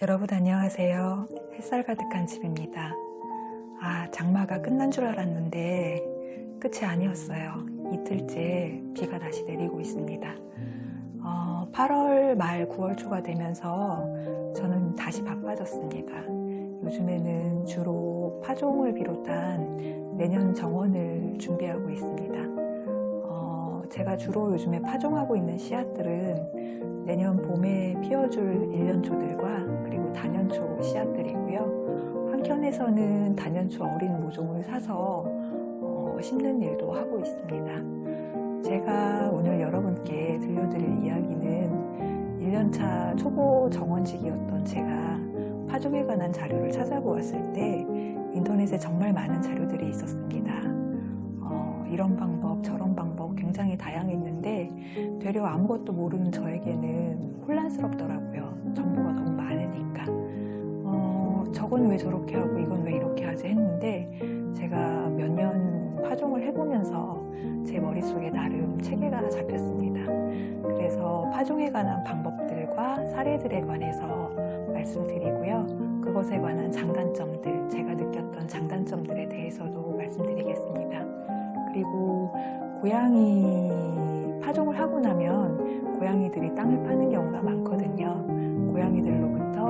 여러분 안녕하세요. 햇살 가득한 집입니다. 장마가 끝난 줄 알았는데 끝이 아니었어요. 이틀째 비가 다시 내리고 있습니다. 8월 말 9월 초가 되면서 저는 다시 바빠졌습니다. 요즘에는 주로 파종을 비롯한 내년 정원을 준비하고 있습니다. 제가 주로 요즘에 파종하고 있는 씨앗들은 내년 봄에 피워줄 일년초들과 그리고 단연초 씨앗들이고요. 한켠에서는 단연초 어린 모종을 사서 심는 일도 하고 있습니다. 제가 오늘 여러분께 들려드릴 이야기는 1년차 초보 정원직이었던 제가 파종에 관한 자료를 찾아보았을 때 인터넷에 정말 많은 자료들이 있었습니다. 이런 방법 저런 방법 굉장히 다양했는데 되려 아무것도 모르는 저에게는 혼란스럽더라고요. 정보가 너무 많으니까. 저건 왜 저렇게 하고 이건 왜 이렇게 하지 했는데 제가 몇 년 파종을 해보면서 제 머릿속에 나름 체계가 잡혔습니다. 그래서 파종에 관한 방법들과 사례들에 관해서 말씀드리고요. 그것에 관한 장단점들, 제가 느꼈던 장단점들에 대해서도 말씀드리겠습니다. 그리고 고양이 파종을 하고 나면 고양이들이 땅을 파는 경우가 많거든요. 고양이들로부터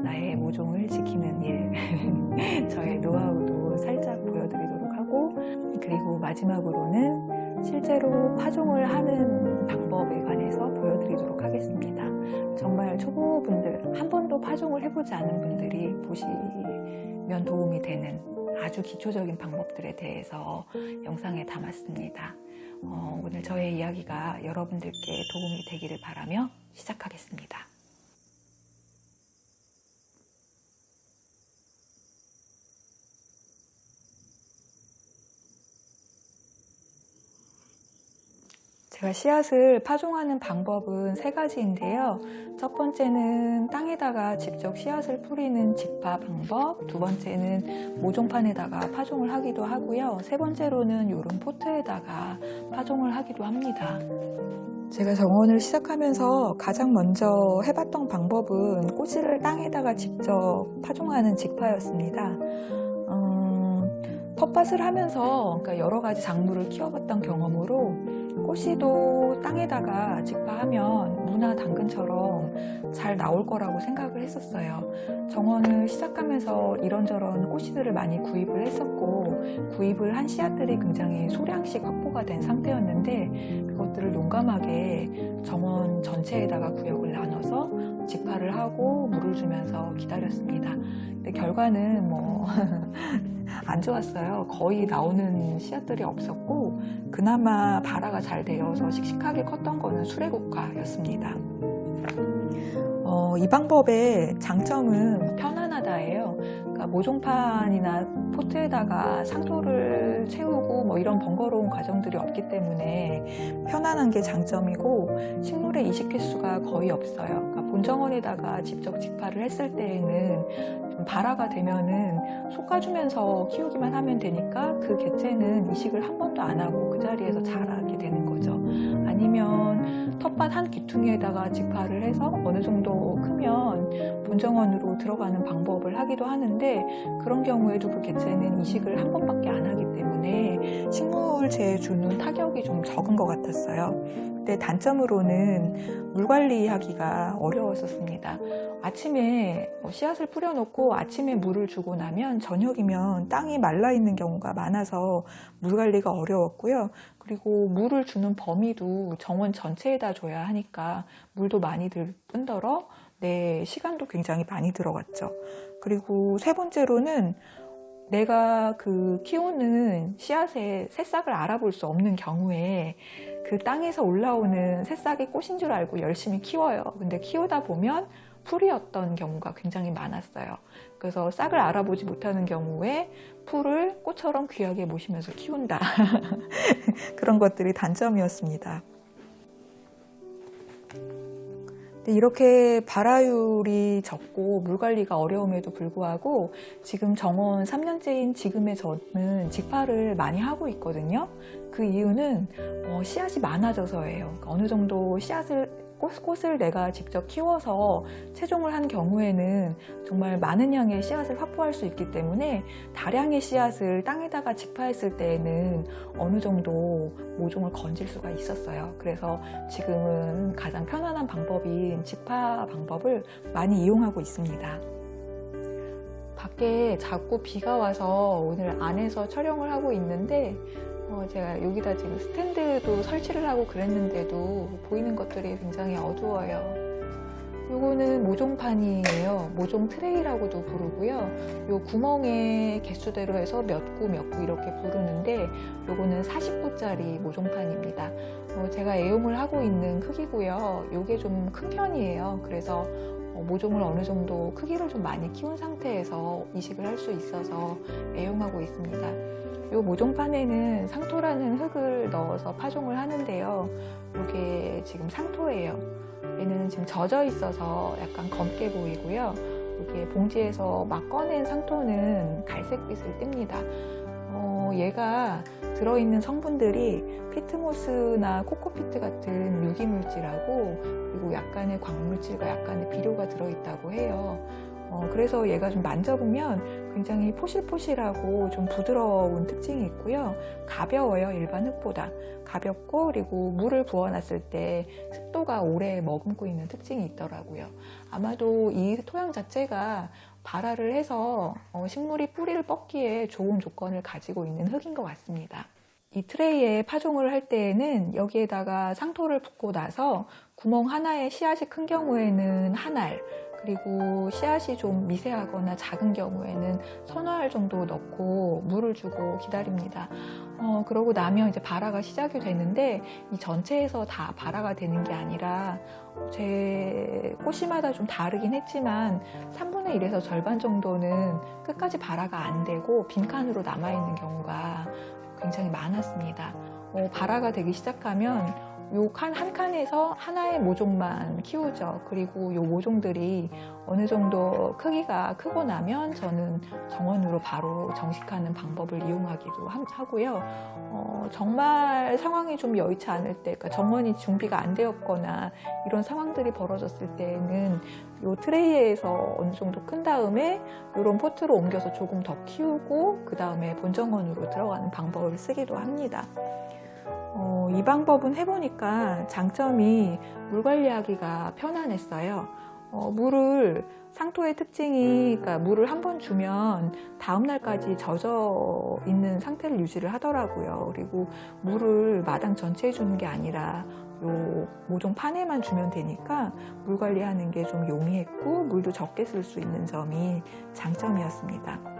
나의 모종을 지키는 일, 저의 노하우도 살짝 보여드리도록 하고, 그리고 마지막으로는 실제로 파종을 하는 방법에 관해서 보여드리도록 하겠습니다. 정말 초보분들, 한 번도 파종을 해보지 않은 분들이 보시면 도움이 되는 아주 기초적인 방법들에 대해서 영상에 담았습니다. 오늘 저의 이야기가 여러분들께 도움이 되기를 바라며 시작하겠습니다. 제가 씨앗을 파종하는 방법은 3가지인데요. 첫 번째는 땅에다가 직접 씨앗을 뿌리는 직파 방법, 두 번째는 모종판에다가 파종을 하기도 하고요. 세 번째로는 이런 포트에다가 파종을 하기도 합니다. 제가 정원을 시작하면서 가장 먼저 해봤던 방법은 꽃씨를 땅에다가 직접 파종하는 직파였습니다. 텃밭을 하면서 여러 가지 작물을 키워봤던 경험으로 꽃씨도 땅에다가 직파하면 무나 당근처럼 잘 나올 거라고 생각을 했었어요. 정원을 시작하면서 이런저런 꽃씨들을 많이 구입을 했었고 구입을 한 씨앗들이 굉장히 소량씩 확보가 된 상태였는데 그것들을 용감하게 정원 전체에다가 구역을 나눠서 직파를 하고 물을 주면서 기다렸습니다. 근데 결과는 안 좋았어요. 거의 나오는 씨앗들이 없었고 그나마 발화가 잘 되어서 씩씩하게 컸던 거는 수레국화였습니다. 이 방법의 장점은 편안하다예요. 그러니까 모종판이나 포트에다가 상토를 채우고 이런 번거로운 과정들이 없기 때문에 편안한 게 장점이고 식물의 이식 횟수가 거의 없어요. 그러니까 본정원에다가 직접 직파를 했을 때에는 발화가 되면은 솎아주면서 키우기만 하면 되니까 그 개체는 이식을 한 번도 안 하고 그 자리에서 자라게 되는 거죠. 아니면 텃밭 한 귀퉁이에다가 직파를 해서 어느 정도 크면 본정원으로 들어가는 방법을 하기도 하는데 그런 경우에도 그 개체는 이식을 한 번밖에 안 하기 때문에 식물체에 주는 타격이 좀 적은 것 같았어요. 근데 단점으로는 물 관리하기가 어려웠었습니다. 아침에 씨앗을 뿌려놓고 아침에 물을 주고 나면 저녁이면 땅이 말라있는 경우가 많아서 물 관리가 어려웠고요. 그리고 물을 주는 범위도 정원 전체에다 줘야 하니까 물도 많이 들 뿐더러 내 시간도 굉장히 많이 들어갔죠. 그리고 세 번째로는 내가 키우는 씨앗의 새싹을 알아볼 수 없는 경우에 그 땅에서 올라오는 새싹이 꽃인 줄 알고 열심히 키워요. 근데 키우다 보면 풀이었던 경우가 굉장히 많았어요. 그래서 싹을 알아보지 못하는 경우에 풀을 꽃처럼 귀하게 모시면서 키운다. 그런 것들이 단점이었습니다. 이렇게 발화율이 적고 물 관리가 어려움에도 불구하고 지금 정원 3년째인 지금의 저는 직파를 많이 하고 있거든요. 그 이유는 씨앗이 많아져서예요. 어느 정도 씨앗을 꽃을 내가 직접 키워서 채종을 한 경우에는 정말 많은 양의 씨앗을 확보할 수 있기 때문에 다량의 씨앗을 땅에다가 직파했을 때에는 어느 정도 모종을 건질 수가 있었어요. 그래서 지금은 가장 편안한 방법인 직파 방법을 많이 이용하고 있습니다. 밖에 자꾸 비가 와서 오늘 안에서 촬영을 하고 있는데 제가 여기다 지금 스탠드도 설치를 하고 그랬는데도 보이는 것들이 굉장히 어두워요. 요거는 모종판이에요. 모종 트레이라고도 부르고요. 요 구멍의 개수대로 해서 몇 구 이렇게 부르는데 요거는 40구짜리 모종판입니다. 제가 애용을 하고 있는 크기고요. 요게 좀 큰 편이에요. 그래서 모종을 어느 정도 크기를 좀 많이 키운 상태에서 이식을 할 수 있어서 애용하고 있습니다. 이 모종판에는 상토라는 흙을 넣어서 파종을 하는데요. 이게 지금 상토예요. 얘는 지금 젖어 있어서 약간 검게 보이고요. 이게 봉지에서 막 꺼낸 상토는 갈색빛을 띱니다. 얘가 들어있는 성분들이 피트모스나 코코피트 같은 유기물질하고 그리고 약간의 광물질과 약간의 비료가 들어있다고 해요. 그래서 얘가 좀 만져보면 굉장히 포실포실하고 좀 부드러운 특징이 있고요. 가벼워요. 일반 흙보다. 가볍고 그리고 물을 부어놨을 때 습도가 오래 머금고 있는 특징이 있더라고요. 아마도 이 토양 자체가 발화를 해서 식물이 뿌리를 뻗기에 좋은 조건을 가지고 있는 흙인 것 같습니다. 이 트레이에 파종을 할 때에는 여기에다가 상토를 붓고 나서 구멍 하나에 씨앗이 큰 경우에는 한 알, 그리고 씨앗이 좀 미세하거나 작은 경우에는 서너 알 정도 넣고 물을 주고 기다립니다. 그러고 나면 이제 발화가 시작이 되는데 이 전체에서 다 발화가 되는 게 아니라 제 꽃이마다 좀 다르긴 했지만 3분의 1에서 절반 정도는 끝까지 발화가 안 되고 빈칸으로 남아있는 경우가 굉장히 많았습니다. 발화가 되기 시작하면 요 한 칸에서 하나의 모종만 키우죠. 그리고 요 모종들이 어느 정도 크기가 크고 나면 저는 정원으로 바로 정식하는 방법을 이용하기도 하고요. 정말 상황이 좀 여의치 않을 때, 그러니까 정원이 준비가 안 되었거나 이런 상황들이 벌어졌을 때는 요 트레이에서 어느 정도 큰 다음에 이런 포트로 옮겨서 조금 더 키우고 그 다음에 본정원으로 들어가는 방법을 쓰기도 합니다. 이 방법은 해보니까 장점이 물 관리하기가 편안했어요. 물을 상토의 특징이 그러니까 물을 한번 주면 다음 날까지 젖어 있는 상태를 유지를 하더라고요. 그리고 물을 마당 전체에 주는 게 아니라 요 모종판에만 주면 되니까 물 관리하는 게 좀 용이했고 물도 적게 쓸 수 있는 점이 장점이었습니다.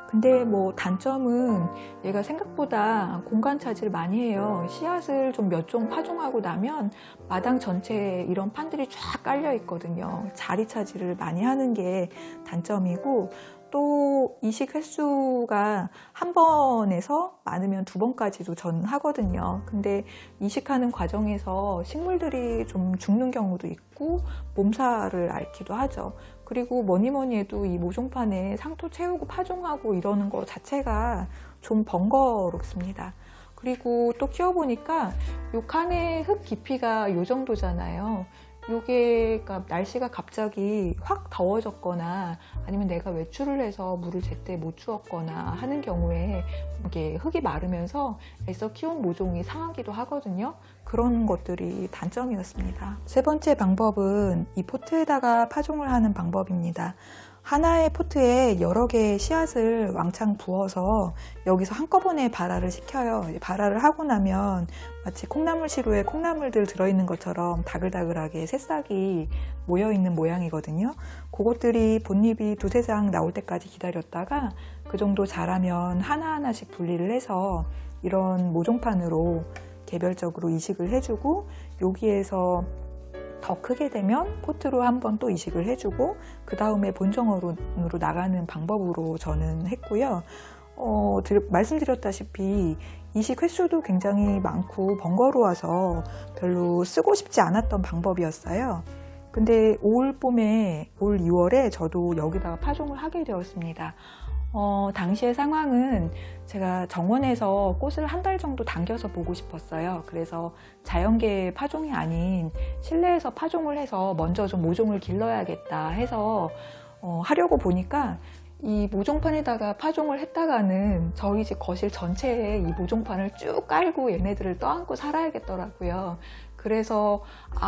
근데 뭐 단점은 얘가 생각보다 공간 차지를 많이 해요. 씨앗을 좀 몇 종 파종하고 나면 마당 전체에 이런 판들이 쫙 깔려 있거든요. 자리 차지를 많이 하는 게 단점이고 또 이식 횟수가 한 번에서 많으면 두 번까지도 전 하거든요. 근데 이식하는 과정에서 식물들이 좀 죽는 경우도 있고 몸살을 앓기도 하죠. 그리고 뭐니 해도 이 모종판에 상토 채우고 파종하고 이러는 거 자체가 좀 번거롭습니다. 그리고 또 키워보니까 요 칸의 흙 깊이가 요 정도잖아요. 요게 그러니까 날씨가 갑자기 확 더워졌거나 아니면 내가 외출을 해서 물을 제때 못 주었거나 하는 경우에 이게 흙이 마르면서 애써 키운 모종이 상하기도 하거든요. 그런 것들이 단점이었습니다. 세 번째 방법은 이 포트에다가 파종을 하는 방법입니다. 하나의 포트에 여러 개의 씨앗을 왕창 부어서 여기서 한꺼번에 발화를 시켜요. 발화를 하고 나면 마치 콩나물 시루에 콩나물들 들어있는 것처럼 다글다글하게 새싹이 모여있는 모양이거든요. 그것들이 본잎이 두세 장 나올 때까지 기다렸다가 그 정도 자라면 하나하나씩 분리를 해서 이런 모종판으로 개별적으로 이식을 해주고 여기에서 더 크게 되면 포트로 한번 또 이식을 해주고 그 다음에 본정원으로 나가는 방법으로 저는 했고요. 말씀드렸다시피 이식 횟수도 굉장히 많고 번거로워서 별로 쓰고 싶지 않았던 방법이었어요. 근데 올 2월에 저도 여기다가 파종을 하게 되었습니다. 당시의 상황은 제가 정원에서 꽃을 한 달 정도 당겨서 보고 싶었어요. 그래서 자연계 파종이 아닌 실내에서 파종을 해서 먼저 좀 모종을 길러야겠다 해서 하려고 보니까 이 모종판에다가 파종을 했다가는 저희 집 거실 전체에 이 모종판을 쭉 깔고 얘네들을 떠안고 살아야겠더라고요. 그래서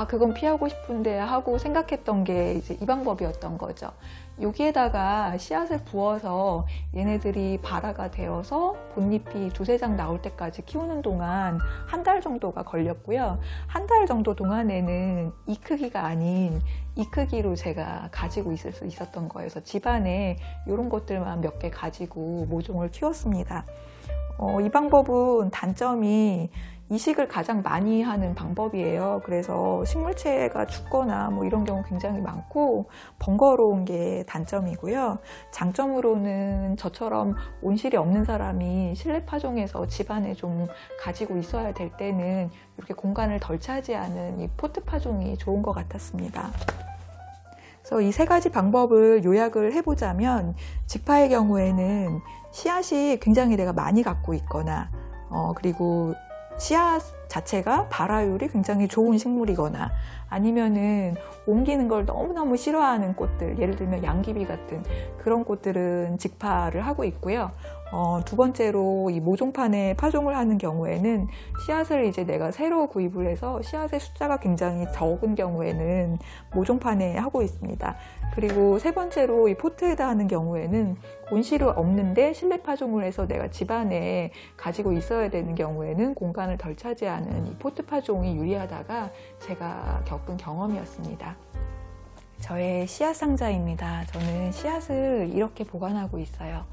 그건 피하고 싶은데 하고 생각했던 게 이제 이 방법이었던 거죠. 여기에다가 씨앗을 부어서 얘네들이 발화가 되어서 본잎이 두세 장 나올 때까지 키우는 동안 한 달 정도가 걸렸고요. 한 달 정도 동안에는 이 크기가 아닌 이 크기로 제가 가지고 있을 수 있었던 거예요. 그래서 집안에 이런 것들만 몇 개 가지고 모종을 키웠습니다. 이 방법은 단점이 이식을 가장 많이 하는 방법이에요. 그래서 식물체가 죽거나 뭐 이런 경우 굉장히 많고 번거로운 게 단점이고요. 장점으로는 저처럼 온실이 없는 사람이 실내 파종해서 집안에 좀 가지고 있어야 될 때는 이렇게 공간을 덜 차지하는 이 포트 파종이 좋은 것 같았습니다. 그래서 이 세 가지 방법을 요약을 해보자면, 직파의 경우에는 씨앗이 굉장히 내가 많이 갖고 있거나 그리고 씨앗 자체가 발화율이 굉장히 좋은 식물이거나, 아니면은 옮기는 걸 너무너무 싫어하는 꽃들, 예를 들면 양귀비 같은 그런 꽃들은 직파를 하고 있고요. 두 번째로 이 모종판에 파종을 하는 경우에는 씨앗을 이제 내가 새로 구입을 해서 씨앗의 숫자가 굉장히 적은 경우에는 모종판에 하고 있습니다. 그리고 세 번째로 이 포트에다 하는 경우에는 온실이 없는데 실내 파종을 해서 내가 집안에 가지고 있어야 되는 경우에는 공간을 덜 차지하는 이 포트 파종이 유리하다가 제가 겪은 경험이었습니다. 저의 씨앗 상자입니다. 저는 씨앗을 이렇게 보관하고 있어요.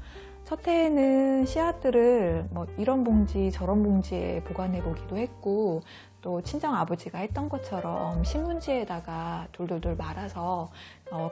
첫 해에는 씨앗들을 뭐 이런 봉지 저런 봉지에 보관해 보기도 했고, 또 친정 아버지가 했던 것처럼 신문지에다가 돌돌돌 말아서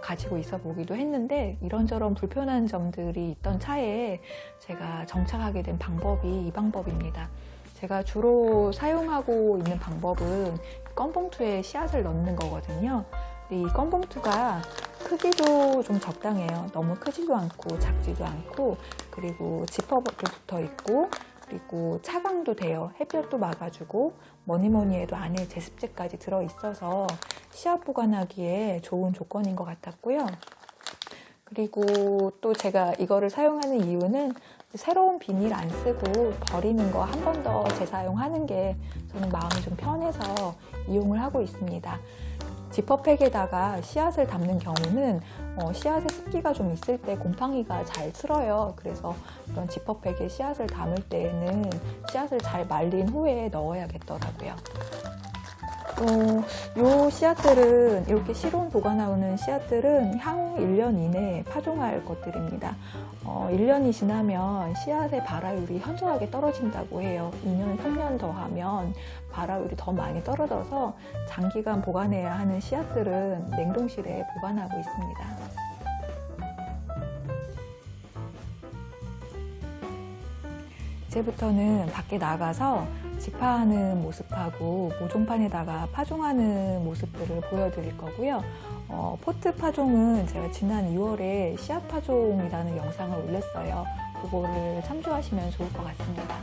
가지고 있어 보기도 했는데, 이런저런 불편한 점들이 있던 차에 제가 정착하게 된 방법이 이 방법입니다. 제가 주로 사용하고 있는 방법은 껌봉투에 씨앗을 넣는 거거든요. 이 껌봉투가 크기도 좀 적당해요. 너무 크지도 않고 작지도 않고, 그리고 지퍼도 붙어 있고, 그리고 차광도 돼요. 햇볕도 막아주고, 뭐니 해도 안에 제습제까지 들어있어서 씨앗 보관하기에 좋은 조건인 것 같았고요. 그리고 또 제가 이거를 사용하는 이유는 새로운 비닐 안 쓰고 버리는 거 한 번 더 재사용하는 게 저는 마음이 좀 편해서 이용을 하고 있습니다. 지퍼팩에다가 씨앗을 담는 경우는 씨앗에 습기가 좀 있을 때 곰팡이가 잘 슬어요. 그래서 이런 지퍼팩에 씨앗을 담을 때에는 씨앗을 잘 말린 후에 넣어야겠더라고요. 요 씨앗들은, 이렇게 실온 보관하는 씨앗들은 향후 1년 이내에 파종할 것들입니다. 1년이 지나면 씨앗의 발화율이 현저하게 떨어진다고 해요. 2년, 3년 더 하면 발화율이 더 많이 떨어져서 장기간 보관해야 하는 씨앗들은 냉동실에 보관하고 있습니다. 이제부터는 밖에 나가서 직파하는 모습하고 모종판에다가 파종하는 모습들을 보여드릴 거고요. 포트 파종은 제가 지난 2월에 씨앗 파종이라는 영상을 올렸어요. 그거를 참조하시면 좋을 것 같습니다.